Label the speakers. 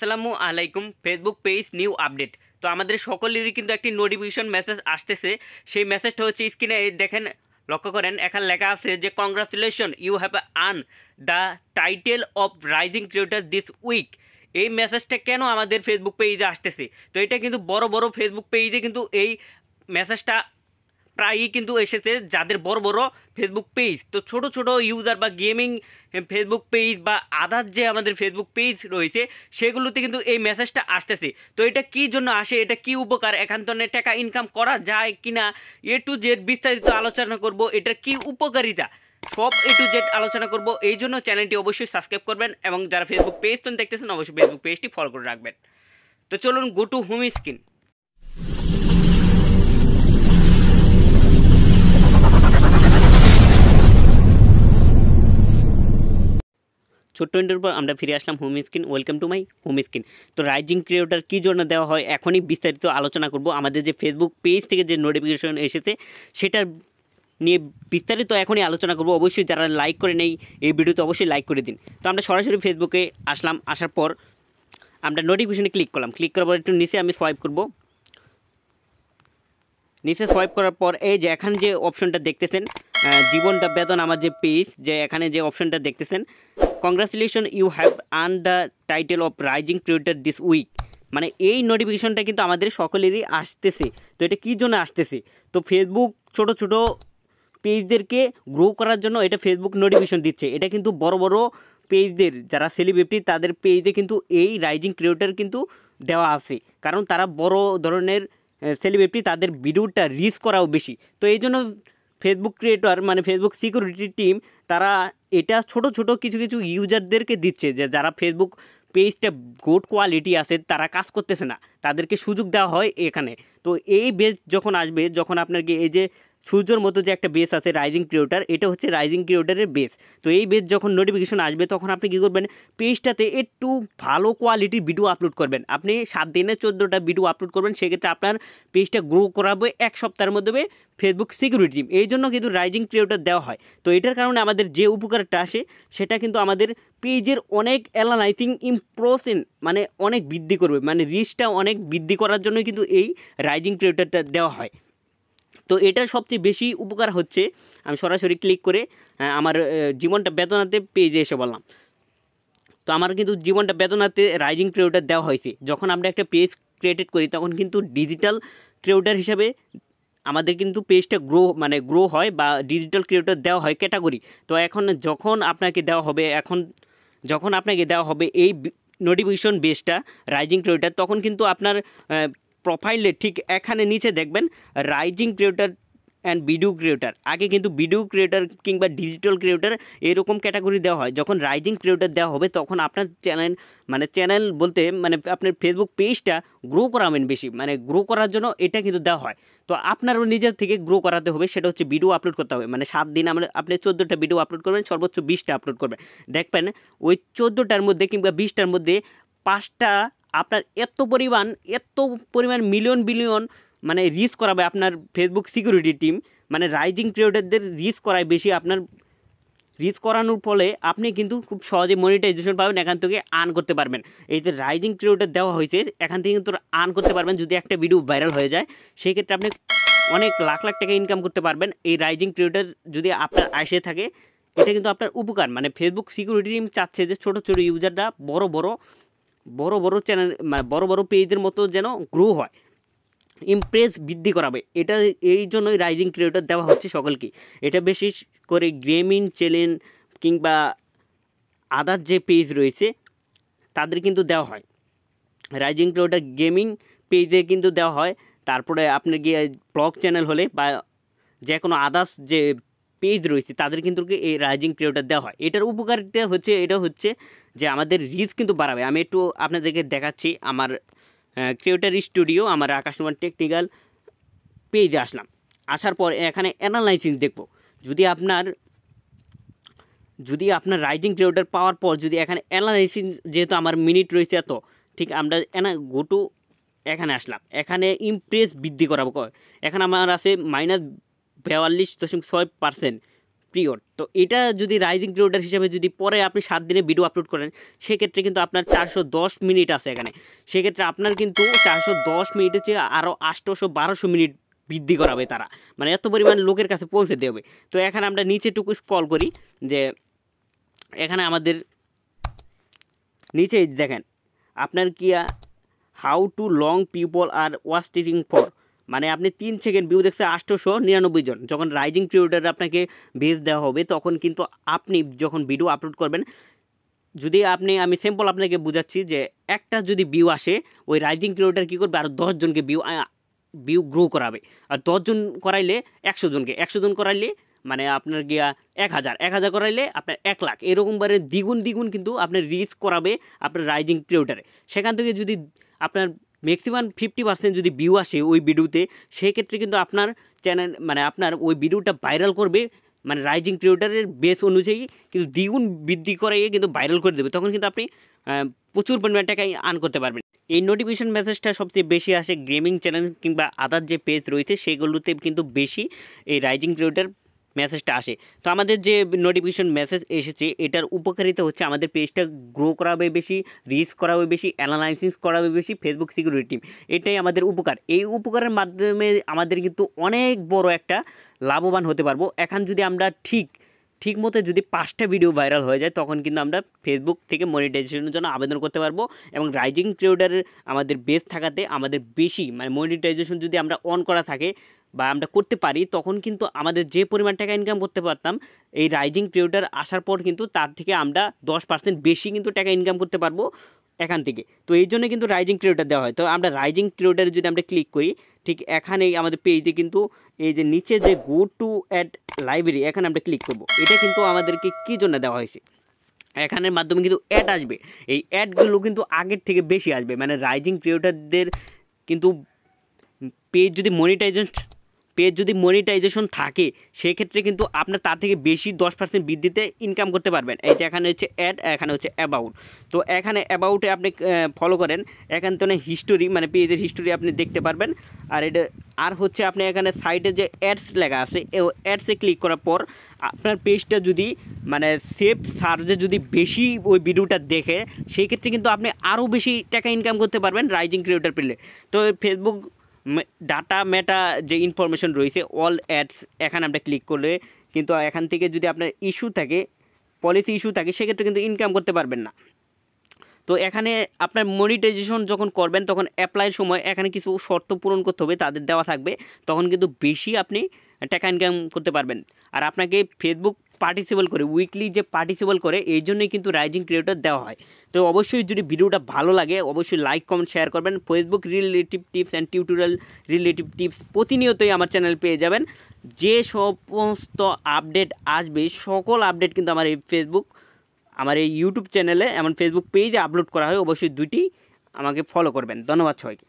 Speaker 1: আসসালামু আলাইকুম। Facebook page new update. তো আমাদের সকলেরই কিন্তু একটি নোটিফিকেশন মেসেজ আসতেছে। সেই মেসেজটা হচ্ছে স্ক্রিনে দেখেন, লক্ষ্য করেন, এখানে লেখা আছে যে congratulation you have earn the title of rising creator this week. এই মেসেজটা কেন আমাদের ফেসবুক পেজে আসতেছে? তো এটা কিন্তু বড় বড় ফেসবুক পেজে কিন্তু এই মেসেজটা প্রায়ই কিন্তু এসেছে, যাদের বড় বড় ফেসবুক পেজ। তো ছোট ছোট ইউজার বা গেমিং ফেসবুক পেজ বা আদার যে আমাদের ফেসবুক পেজ রয়েছে সেগুলোতে কিন্তু এই মেসেজটা আসতেছে। তো এটা কী জন্য আসে, এটা কি উপকার, এখান থেকে টাকা ইনকাম করা যায় কিনা, এ টু জেড বিস্তারিত আলোচনা করব। এটার কি উপকারিতা সব এ টু জেড আলোচনা করব। এই জন্য চ্যানেলটি অবশ্যই সাবস্ক্রাইব করবেন এবং যারা ফেসবুক পেজ তো দেখতেছেন অবশ্যই ফেসবুক পেজটি ফলো করে রাখবেন। তো চলুন গো টু হোম স্ক্রিন। ছোট্ট ইন্টার পর আমরা ফিরে আসলাম home screen. Welcome to my home screen. তো রাইজিং ক্রিয়েটর কী জন্য দেওয়া হয় এখনই বিস্তারিত আলোচনা করব। আমাদের যে ফেসবুক পেজ থেকে যে নোটিফিকেশন এসেছে সেটার নিয়ে বিস্তারিত এখনই আলোচনা করব। অবশ্যই যারা লাইক করে নেই এই ভিডিওতে অবশ্যই লাইক করে দিন। তো আমরা সরাসরি ফেসবুকে আসলাম। আসার পর আমরা নোটিফিকেশনে ক্লিক করলাম। ক্লিক করার পর একটু নিচে আমি সোয়াইপ করব। নিচে সোয়াইপ করার পর এই যে এখানে যে অপশনটা দেখতেছেন, জীবনটা বেতন, আমার যে পেজ, যে এখানে যে অপশনটা দেখতেছেন, congratulation you have earn the title of rising creator this week. মানে এই নোটিফিকেশনটা কিন্তু আমাদের সকলেরই আসতেছে। তো এটা কী জন্য আসতেছে? তো ফেসবুক ছোট ছোট পেজদেরকে গ্রো করার জন্য এটা ফেসবুক নোটিফিকেশন দিচ্ছে। এটা কিন্তু বড় বড় পেজদের যারা সেলিব্রিটি তাদের পেজে কিন্তু এই রাইজিং ক্রিয়েটর কিন্তু দেওয়া আছে, কারণ তারা বড় ধরনের সেলিব্রিটি, তাদের ভিডিওটা রিচ করাও বেশি। তো এই জন্য ফেসবুক ক্রিয়েটর মানে ফেসবুক সিকিউরিটি টিম তারা এটা ছোট ছোট কিছু কিছু ইউজারদেরকে দিচ্ছে, যে যারা ফেসবুক পেজটা গুড কোয়ালিটি আছে তারা কাজ করতেছে না, তাদেরকে সুযোগ দেওয়া হয় এখানে। তো এই বেস যখন আসবে, যখন আপনাকে এই যে সূর্যর মতো যে একটা বেস আছে রাইজিং ক্রিয়েটর, এটা হচ্ছে রাইজিং ক্রিয়েটরের বেস। তো এই বেস যখন নোটিফিকেশন আসবে তখন আপনি কী করবেন, পেজটাতে একটু ভালো কোয়ালিটির ভিডিও আপলোড করবেন। আপনি 7 দিনে 14টা ভিডিও আপলোড করবেন, সেক্ষেত্রে আপনার পেজটা গ্রো করাবে 1 সপ্তাহের মধ্যে ফেসবুক সিকিউরিটি টিম। এই জন্য কিন্তু রাইজিং ক্রিয়েটর দেওয়া হয়। তো এটার কারণে আমাদের যে উপকারটা আসে সেটা কিন্তু আমাদের পেজের অনেক অ্যানালাইজিং ইমপ্রেশন মানে অনেক বৃদ্ধি করবে, মানে রিচটা অনেক বৃদ্ধি করার জন্য কিন্তু এই রাইজিং ক্রিয়েটরটা দেওয়া হয়। তো এটার সবচেয়ে বেশি উপকার হচ্ছে, আমি সরাসরি ক্লিক করে আমার জীবনটা বেদনাতে পেজে এসে বললাম। তো আমার কিন্তু জীবনটা বেদনাতে রাইজিং ক্রিয়েটর দেওয়া হয়েছে। যখন আমরা একটা পেজ ক্রিয়েটেড করি তখন কিন্তু ডিজিটাল ক্রিয়েটর হিসাবে আমাদের কিন্তু পেজটা গ্রো হয় বা ডিজিটাল ক্রিয়েটর দেওয়া হয় ক্যাটাগরি। তো এখন যখন আপনাকে দেওয়া হবে এই নোটিফিকেশন বেসটা রাইজিং ক্রিয়েটর, তখন কিন্তু আপনার প্রোফাইলে ঠিক এখানে নিচে দেখবেন rising creator and video creator. আগে কিন্তু ভিডিও ক্রিয়েটর কিংবা ডিজিটাল ক্রিয়েটর এরকম ক্যাটাগরি দেওয়া হয়। যখন রাইজিং ক্রিয়েটর দেওয়া হবে তখন আপনার চ্যানেল বলতে মানে আপনার ফেসবুক পেজটা গ্রো করাবেন বেশি, মানে গ্রো করার জন্য এটা কিন্তু দেওয়া হয়। তো আপনারও নিজের থেকে গ্রো করাতে হবে, সেটা হচ্ছে ভিডিও আপলোড করতে হবে। মানে 7 দিন আপনি 14টা ভিডিও আপলোড করবেন, সর্বোচ্চ 20টা আপলোড করবেন। দেখবেন ওই 14টার মধ্যে কিংবা 20টার মধ্যে 5টা আপনার এত পরিমাণ মিলিয়ন বিলিয়ন মানে রিচ করাবে আপনার ফেসবুক সিকিউরিটি টিম। মানে রাইজিং ক্রিয়েটরদের রিচ করায় বেশি। আপনার রিচ করানোর ফলে আপনি কিন্তু খুব সহজে মনিটাইজেশন পাবেন, এখান থেকে আর্ন করতে পারবেন। এই যে রাইজিং ক্রিয়েটর দেওয়া হয়েছে এখান থেকে কিন্তু আর্ন করতে পারবেন। যদি একটা ভিডিও ভাইরাল হয়ে যায় সেই ক্ষেত্রে আপনি অনেক লাখ লাখ টাকা ইনকাম করতে পারবেন। এই রাইজিং ক্রিয়েটর যদি আপনার আসে থাকে, এটা কিন্তু আপনার উপকার। মানে ফেসবুক সিকিউরিটি টিম চাচ্ছে যে ছোটো ছোটো ইউজাররা বড় বড় চ্যানেল মানে বড় বড় পেজের মতো যেন গ্রো হয়, ইমপ্রেস বৃদ্ধি করাবে। এটা এই জন্যই রাইজিং ক্রিয়েটর দেওয়া হচ্ছে সকলকে। এটা বিশেষ করে গেমিং চ্যানেল কিংবা আদার যে পেজ রয়েছে তাদের কিন্তু দেওয়া হয়। রাইজিং ক্রিয়েটর গেমিং পেজে কিন্তু দেওয়া হয়। তারপরে আপনার গিয়ে ব্লগ চ্যানেল হলে বা যে কোনো আদার্স যে পেজ রয়েছে তাদের কিন্তু এই রাইজিং ক্রিয়েটর দেওয়া হয়। এটার উপকারিতা হচ্ছে যে আমাদের রিচ কিন্তু বাড়াবে। আমি একটু আপনাদেরকে দেখাচ্ছি। আমার ক্রিয়েটর স্টুডিও, আমার আকাশ টেকনিক্যাল পেজে আসলাম। আসার পর এখানে অ্যানালাইসিস দেখব। যদি আপনার রাইজিং ক্রিয়েটর পাওয়ার পর যদি এখানে অ্যানালাইসিস, যেহেতু আমার মিনিট রয়েছে এত, ঠিক আমরা এখানে আসলাম। এখানে ইমপ্রেস বৃদ্ধি করাবো। এখানে আমার আছে -42.6%, পিরিয়ড। তো এটা যদি রাইজিং ক্রিয়েটর হিসেবে যদি পরে আপনি 7 দিনে ভিডিও আপলোড করেন, সেক্ষেত্রে কিন্তু আপনার 410 মিনিট আছে এখানে। সেক্ষেত্রে আপনার কিন্তু 410 মিনিটের চেয়ে আরও 800-1200 মিনিট বৃদ্ধি করাবে তারা, মানে এত পরিমাণ লোকের কাছে পৌঁছে দেবে। তো এখানে আমরা নিচেটুকু স্ক্রল করি, যে এখানে আমাদের নিচে দেখেন আপনার কি how to long people are watching for, মানে আপনি 3 সেকেন্ড ভিউ দেখছে 899 জন। যখন রাইজিং ক্রিয়েটর আপনাকে বেস দেওয়া হবে, তখন কিন্তু আপনি যখন ভিডিও আপলোড করবেন, যদি আমি স্যাম্পল আপনাকে বুঝাচ্ছি, যে একটা যদি ভিউ আসে, ওই রাইজিং ক্রিয়েটর কী করবে, আর 10 জনকে ভিউ গ্রো করাবে। আর 10 জন করাইলে 100 জনকে, 100 জন করাইলে মানে আপনার গিয়া 1000 করাইলে আপনার 1 লাখ, এরকমভাবে দ্বিগুণ কিন্তু আপনার রিচ করাবে আপনার রাইজিং ক্রিয়েটরে। সেখান থেকে যদি আপনার ম্যাক্সিমাম 50% যদি ভিউ আসে ওই ভিডিওতে, সেক্ষেত্রে কিন্তু আপনার চ্যানেল মানে আপনার ওই ভিডিওটা ভাইরাল করবে, মানে রাইজিং ক্রিয়েটরের বেস অনুযায়ী কিন্তু দ্বিগুণ বৃদ্ধি করে কিন্তু ভাইরাল করে দেবে। তখন কিন্তু আপনি প্রচুর পরিমাণ টাকা আর্ন করতে পারবেন। এই নোটিফিকেশন মেসেজটা সবচেয়ে বেশি আসে গেমিং চ্যানেল কিংবা আদার যে পেজ রয়েছে সেগুলোতে কিন্তু বেশি এই রাইজিং ক্রিয়েটর মেসেজটা আসে। তো আমাদের যে নোটিফিকেশন মেসেজ এসেছে, এটার উপকারিতা হচ্ছে আমাদের পেজটা গ্রো করাবে বেশি, রিচ করাবে বেশি, অ্যানালাইসিস করাবে বেশি ফেসবুক সিকিউরিটি টিম। এটাই আমাদের উপকার। এই উপকারের মাধ্যমে আমাদের কিন্তু অনেক বড় একটা লাভবান হতে পারবো। এখন যদি আমরা ঠিক মতো যদি 5টা ভিডিও ভাইরাল হয়ে যায়, তখন কিন্তু আমরা ফেসবুক থেকে মনিটাইজেশনের জন্য আবেদন করতে পারবো। এবং রাইজিং ক্রিয়েটরের আমাদের বেস থাকাতে আমাদের বেশি মানে মনিটাইজেশন যদি আমরা অন করা থাকে বা আমরা করতে পারি, তখন কিন্তু আমাদের যে পরিমাণ টাকা ইনকাম করতে পারতাম, এই রাইজিং ক্রিয়েটর আসার পর কিন্তু তার থেকে আমরা 10% বেশি কিন্তু টাকা ইনকাম করতে পারবো এখান থেকে। তো এই জন্য কিন্তু রাইজিং ক্রিয়েটর দেওয়া হয়। তো আমরা রাইজিং ক্রিয়েটরে যদি আমরা ক্লিক করি, ঠিক এখানেই আমাদের পেজে কিন্তু এই যে নিচে যে গো টু অ্যাড লাইব্রেরি, এখানে আমরা ক্লিক করব। এটা কিন্তু আমাদেরকে কী জন্য দেওয়া হয়েছে, এখানের মাধ্যমে কিন্তু অ্যাড আসবে। এই অ্যাডগুলো কিন্তু আগের থেকে বেশি আসবে, মানে রাইজিং ক্রিয়েটরদের কিন্তু পেজ যদি মনিটাইজেশন থাকে, সেক্ষেত্রে কিন্তু আপনার তার থেকে বেশি 10% বৃদ্ধিতে ইনকাম করতে পারবেন। এই যে এখানে হচ্ছে অ্যাড, এখানে হচ্ছে অ্যাবাউট। তো এখানে অ্যাবাউটে আপনি ফলো করেন, এখান থেকে হিস্টোরি মানে পেজের হিস্টোরি আপনি দেখতে পারবেন। আর এটা আর হচ্ছে আপনি এখানে সাইডে যে অ্যাডস লেখা আছে, অ্যাডসে ক্লিক করার পর আপনার পেজটা যদি মানে সেভ সার্চে যদি বেশি ওই ভিডিওটা দেখে, সেই ক্ষেত্রে কিন্তু আপনি আরও বেশি টাকা ইনকাম করতে পারবেন রাইজিং ক্রিয়েটর পেলে। তো ফেসবুক ডাটা মেটা যে ইনফরমেশন রয়েছে অল অ্যাডস, এখানে আমরা ক্লিক করলে কিন্তু এখান থেকে যদি আপনার পলিসি ইস্যু থাকে, সেক্ষেত্রে কিন্তু ইনকাম করতে পারবেন না। তো এখানে আপনার মনিটাইজেশন যখন করবেন, তখন অ্যাপ্লাইয়ের সময় এখানে কিছু শর্ত পূরণ করতে হবে, তাদের দেওয়া থাকবে, তখন কিন্তু বেশি আপনি টাকা ইনকাম করতে পারবেন। আর আপনাকে ফেসবুক পার্টিসিপেট করে, উইকলি যে পার্টিসিপেট করে, এই জন্যই কিন্তু রাইজিং ক্রিয়েটর দেওয়া হয়। তো অবশ্যই যদি ভিডিওটা ভালো লাগে, অবশ্যই লাইক কমেন্ট শেয়ার করবেন। Facebook relative tips and tutorial relative tips প্রতিনিয়তই আমার চ্যানেল পেয়ে যাবেন। যে সমস্ত আপডেট আসবে, সকল আপডেট কিন্তু আমার এই ইউটিউব চ্যানেলে, এমন ফেসবুক পেজে আপলোড করা হয়। অবশ্যই দুইটি আমাকে ফলো করবেন। ধন্যবাদ সবাইকে।